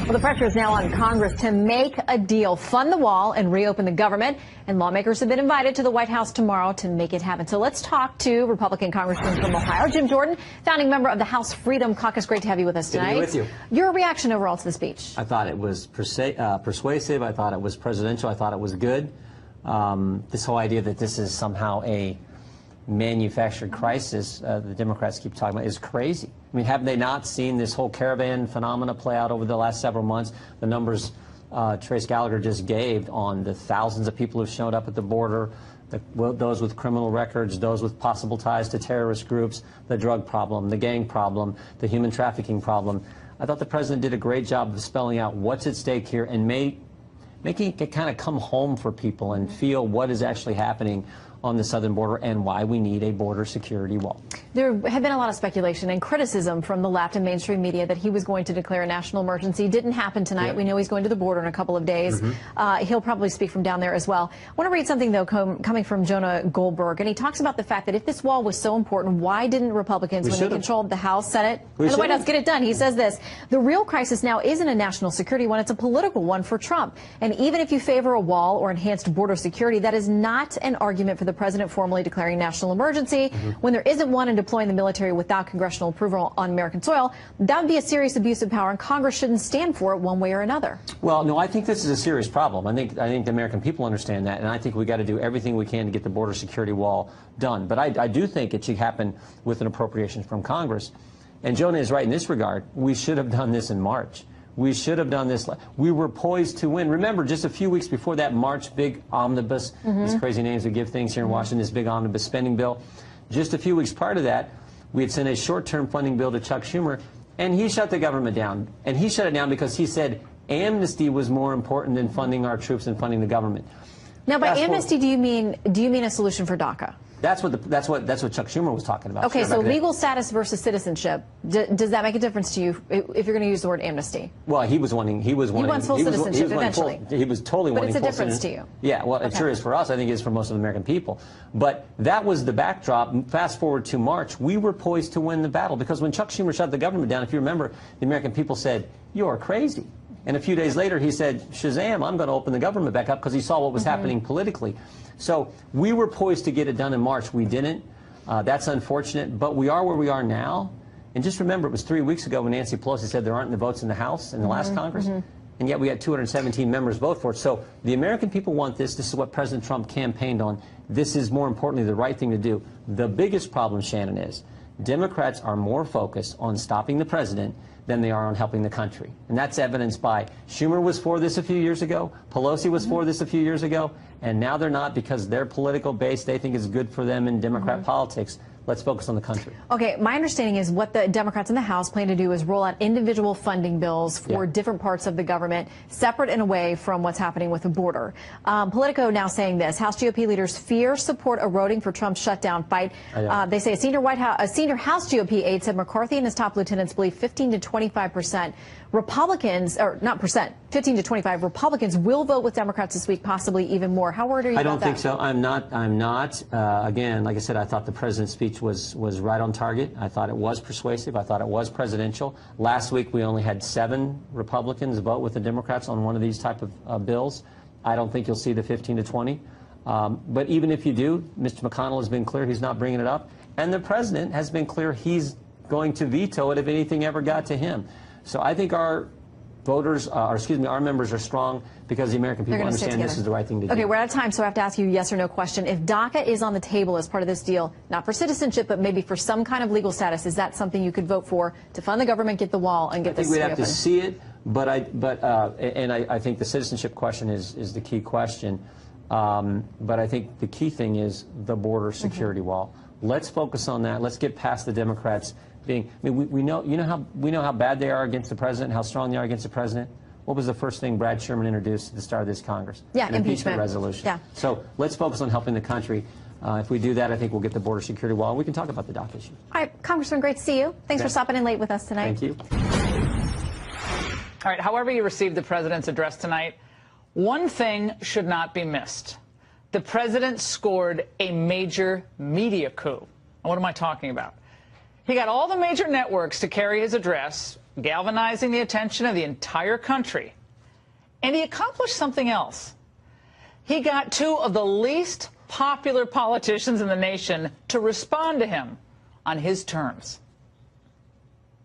Well, the pressure is now on Congress to make a deal, fund the wall, and reopen the government. And lawmakers have been invited to the White House tomorrow to make it happen. So let's talk to Republican Congressman from Ohio, Jim Jordan, founding member of the House Freedom Caucus. Great to have you with us tonight. Good to be with you. Your reaction overall to the speech? I thought it was persuasive. I thought it was presidential. I thought it was good. This whole idea that this is somehow a manufactured crisis the Democrats keep talking about is crazy. I mean, have they not seen this whole caravan phenomena play out over the last several months? The numbers Trace Gallagher just gave on the thousands of people who've showed up at the border, those with criminal records, those with possible ties to terrorist groups, the drug problem, the gang problem, the human trafficking problem. I thought the president did a great job of spelling out what's at stake here and making it kind of come home for people and feel what is actually happening on the southern border and why we need a border security wall. There have been a lot of speculation and criticism from the left and mainstream media that he was going to declare a national emergency. Didn't happen tonight. We know he's going to the border in a couple of days. He'll probably speak from down there as well. I want to read something, though, coming from Jonah Goldberg, and he talks about the fact that if this wall was so important, why didn't Republicans, when they controlled the House, Senate, and the White House, get it done? He says this: the real crisis now isn't a national security one, it's a political one for Trump. And even if you favor a wall or enhanced border security, that is not an argument for the president formally declaring national emergency when there isn't one, and deploying the military without congressional approval on American soil. That would be a serious abuse of power, and Congress shouldn't stand for it one way or another. Well, no, I think this is a serious problem. I think the American people understand that, and I think we got to do everything we can to get the border security wall done. But I do think it should happen with an appropriation from Congress. And Jonah is right in this regard. We should have done this in March. We should have done this. We were poised to win. Remember, just a few weeks before that March big omnibus, these crazy names we give things here in Washington, this big omnibus spending bill, just a few weeks prior to that, we had sent a short-term funding bill to Chuck Schumer, and he shut the government down. And he shut it down because he said amnesty was more important than funding our troops and funding the government. Now, by amnesty, do you mean a solution for DACA? That's what Chuck Schumer was talking about. Okay, so legal status versus citizenship. Does that make a difference to you if you're going to use the word amnesty? Well, he wants full citizenship eventually. He was totally wanting full citizenship. But it's a difference to you. Yeah, well, it sure is for us. I think it is for most of the American people. But that was the backdrop. Fast forward to March, we were poised to win the battle because when Chuck Schumer shut the government down, if you remember, the American people said, "You're crazy." And a few days later, he said, "Shazam, I'm going to open the government back up," because he saw what was happening politically. So we were poised to get it done in March. We didn't. That's unfortunate. But we are where we are now. And just remember, it was 3 weeks ago when Nancy Pelosi said there aren't the votes in the House in the last Congress. And yet we had 217 members vote for it. So the American people want this. This is what President Trump campaigned on. This is, more importantly, the right thing to do. The biggest problem, Shannon, is Democrats are more focused on stopping the president than they are on helping the country. And that's evidenced by Schumer was for this a few years ago, Pelosi was for this a few years ago, and now they're not because their political base they think is good for them in Democrat politics. Let's focus on the country. Okay, my understanding is what the Democrats in the House plan to do is roll out individual funding bills for different parts of the government, separate and away from what's happening with the border. Politico now saying this: House GOP leaders fear support eroding for Trump's shutdown fight. They say a senior House GOP aide said McCarthy and his top lieutenants believe 15 to 25% Republicans, or not percent, 15 to 25 Republicans will vote with Democrats this week, possibly even more. How worried are you about that? I don't think so. I'm not. Again, like I said, I thought the president's speech was right on target. I thought it was persuasive. I thought it was presidential. Last week, we only had 7 Republicans vote with the Democrats on one of these type of bills. I don't think you'll see the 15 to 20. But even if you do, Mr. McConnell has been clear he's not bringing it up. And the president has been clear he's going to veto it if anything ever got to him. So I think our voters, our members are strong because the American people understand this is the right thing to do. Okay, we're out of time, so I have to ask you a yes or no question. If DACA is on the table as part of this deal, not for citizenship, but maybe for some kind of legal status, is that something you could vote for to fund the government, get the wall, and get this reopened? I think we'd have to see it, but I think the citizenship question is the key question. But I think the key thing is the border security wall. Let's focus on that. Let's get past the Democrats being. I mean, we know how bad they are against the president, how strong they are against the president. What was the first thing Brad Sherman introduced at the start of this Congress? Yeah, an impeachment resolution. Yeah. So let's focus on helping the country. If we do that, I think we'll get the border security wall, and we can talk about the DACA issue. All right, Congressman, great to see you. Thanks for stopping in late with us tonight. Thank you. All right, however you received the president's address tonight, one thing should not be missed. The president scored a major media coup. What am I talking about? He got all the major networks to carry his address, galvanizing the attention of the entire country. And he accomplished something else. He got two of the least popular politicians in the nation to respond to him on his terms.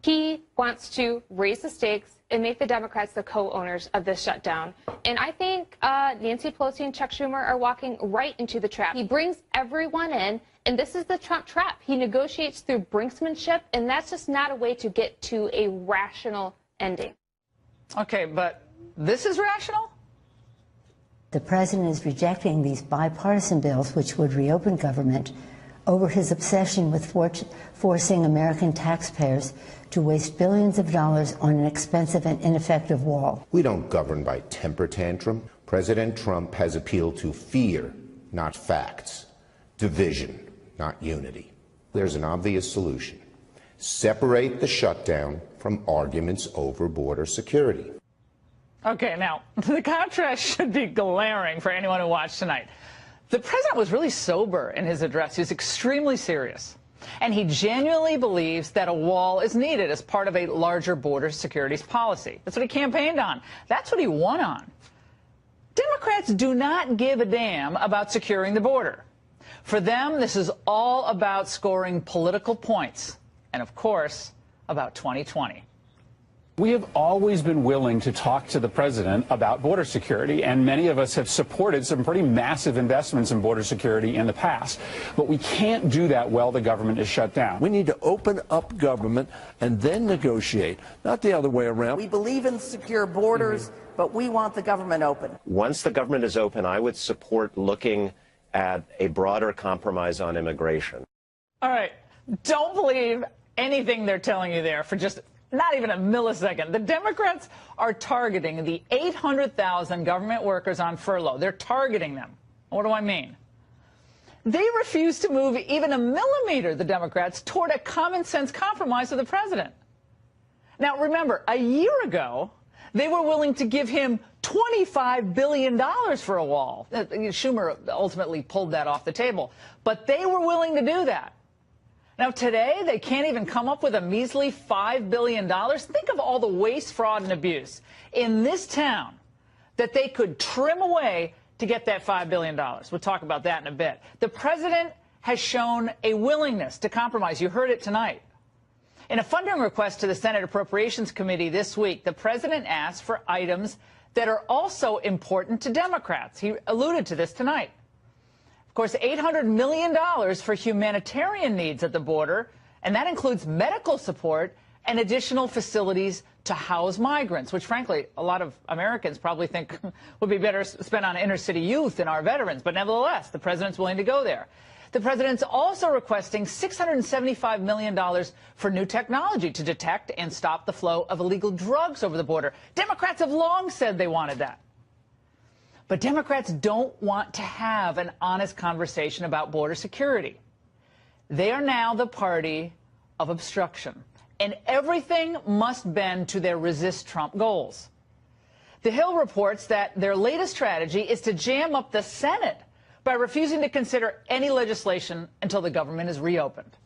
He wants to raise the stakes and make the Democrats the co-owners of this shutdown. And I think Nancy Pelosi and Chuck Schumer are walking right into the trap. He brings everyone in, and this is the Trump trap. He negotiates through brinksmanship, and that's just not a way to get to a rational ending. Okay, but this is rational? The president is rejecting these bipartisan bills, which would reopen government, over his obsession with forcing American taxpayers to waste billions of dollars on an expensive and ineffective wall. We don't govern by temper tantrum. President Trump has appealed to fear, not facts, division, not unity. There's an obvious solution. Separate the shutdown from arguments over border security. Okay, now, the contrast should be glaring for anyone who watched tonight. The president was really sober in his address. He was extremely serious. And he genuinely believes that a wall is needed as part of a larger border security policy. That's what he campaigned on. That's what he won on. Democrats do not give a damn about securing the border. For them, this is all about scoring political points. And, of course, about 2020. We have always been willing to talk to the president about border security, and many of us have supported some pretty massive investments in border security in the past. But we can't do that while the government is shut down. We need to open up government and then negotiate, not the other way around. We believe in secure borders, but we want the government open. Once the government is open, I would support looking at a broader compromise on immigration. All right. Don't believe anything they're telling you there for just not even a millisecond. The Democrats are targeting the 800,000 government workers on furlough. They're targeting them. What do I mean? They refuse to move even a millimeter, the Democrats, toward a common sense compromise with the president. Now, remember, a year ago, they were willing to give him $25 billion for a wall. Schumer ultimately pulled that off the table. But they were willing to do that. Now, today, they can't even come up with a measly $5 billion. Think of all the waste, fraud, and abuse in this town that they could trim away to get that $5 billion. We'll talk about that in a bit. The president has shown a willingness to compromise. You heard it tonight. In a funding request to the Senate Appropriations Committee this week, the president asked for items that are also important to Democrats. He alluded to this tonight. Of course, $800 million for humanitarian needs at the border, and that includes medical support and additional facilities to house migrants, which, frankly, a lot of Americans probably think would be better spent on inner city youth and our veterans. But nevertheless, the president's willing to go there. The president's also requesting $675 million for new technology to detect and stop the flow of illegal drugs over the border. Democrats have long said they wanted that. But Democrats don't want to have an honest conversation about border security. They are now the party of obstruction, and everything must bend to their resist Trump goals. The Hill reports that their latest strategy is to jam up the Senate by refusing to consider any legislation until the government is reopened.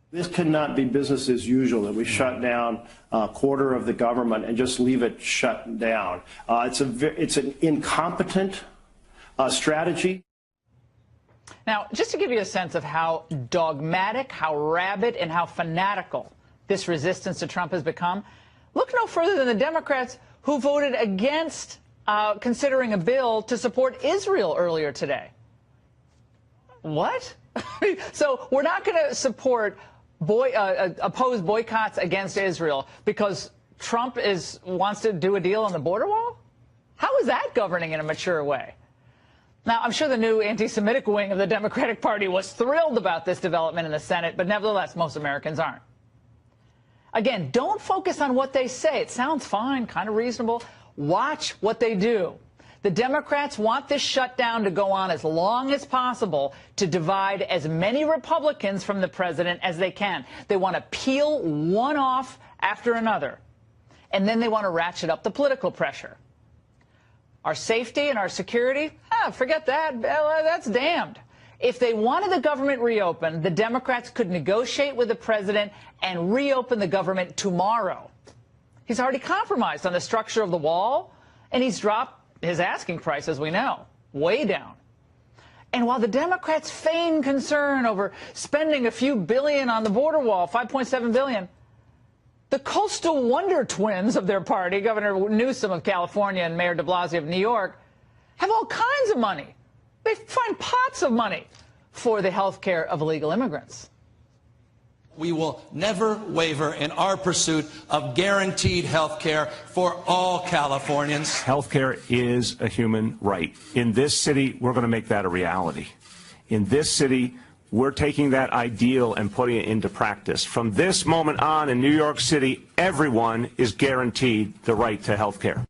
This cannot be business as usual, that we shut down a quarter of the government and just leave it shut down. It's an incompetent strategy. Now, just to give you a sense of how dogmatic, how rabid, and how fanatical this resistance to Trump has become, look no further than the Democrats who voted against considering a bill to support Israel earlier today. What? So we're not going to support oppose boycotts against Israel because Trump wants to do a deal on the border wall? How is that governing in a mature way? Now, I'm sure the new anti-Semitic wing of the Democratic Party was thrilled about this development in the Senate, but nevertheless, most Americans aren't. Again, don't focus on what they say. It sounds fine, kind of reasonable. Watch what they do. The Democrats want this shutdown to go on as long as possible to divide as many Republicans from the president as they can. They want to peel one off after another. And then they want to ratchet up the political pressure. Our safety and our security? Forget that. That's damned. If they wanted the government reopened, the Democrats could negotiate with the president and reopen the government tomorrow. He's already compromised on the structure of the wall, and he's dropped his asking price, as we know, way down. And while the Democrats feign concern over spending a few billion on the border wall, $5.7 billion, the coastal wonder twins of their party, Governor Newsom of California and Mayor de Blasio of New York, have all kinds of money. They find pots of money for the health care of illegal immigrants. We will never waver in our pursuit of guaranteed health care for all Californians. Health care is a human right. In this city, we're going to make that a reality. In this city, we're taking that ideal and putting it into practice. From this moment on in New York City, everyone is guaranteed the right to health care.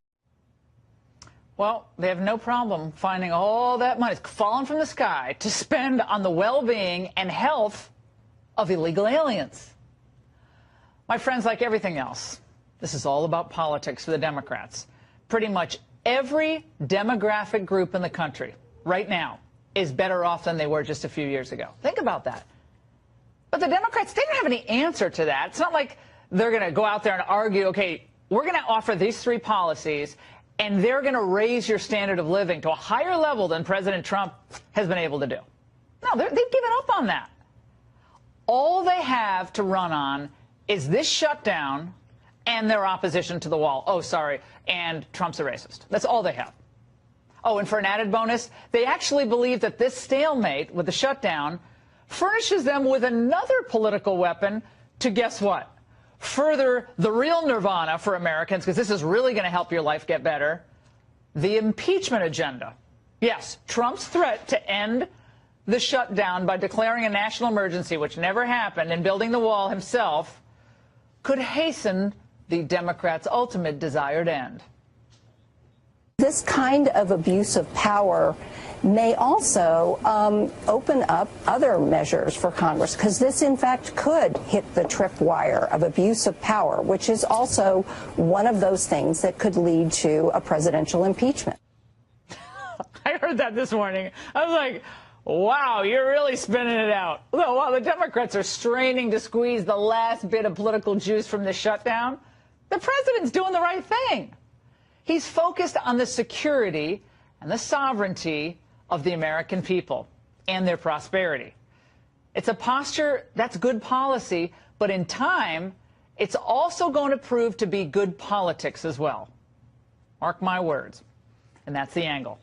Well, they have no problem finding all that money falling from the sky to spend on the well-being and health of illegal aliens. My friends, like everything else, this is all about politics for the Democrats. Pretty much every demographic group in the country right now is better off than they were just a few years ago. Think about that. But the Democrats, they don't have any answer to that. It's not like they're going to go out there and argue, okay, we're going to offer these three policies, and they're going to raise your standard of living to a higher level than President Trump has been able to do. No, they've given up on that. All they have to run on is this shutdown and their opposition to the wall. Oh, sorry, and Trump's a racist. That's all they have. Oh, and for an added bonus, they actually believe that this stalemate with the shutdown furnishes them with another political weapon to, guess what, further the real nirvana for Americans, because this is really going to help your life get better, the impeachment agenda. Yes, Trump's threat to end the shutdown by declaring a national emergency, which never happened, and building the wall himself, could hasten the Democrats' ultimate desired end. This kind of abuse of power may also open up other measures for Congress, because this, in fact, could hit the tripwire of abuse of power, which is also one of those things that could lead to a presidential impeachment. I heard that this morning. I was like, wow, you're really spinning it out. Well, while the Democrats are straining to squeeze the last bit of political juice from the shutdown, the president's doing the right thing. He's focused on the security and the sovereignty of the American people and their prosperity. It's a posture that's good policy, but in time, it's also going to prove to be good politics as well. Mark my words. And that's the angle.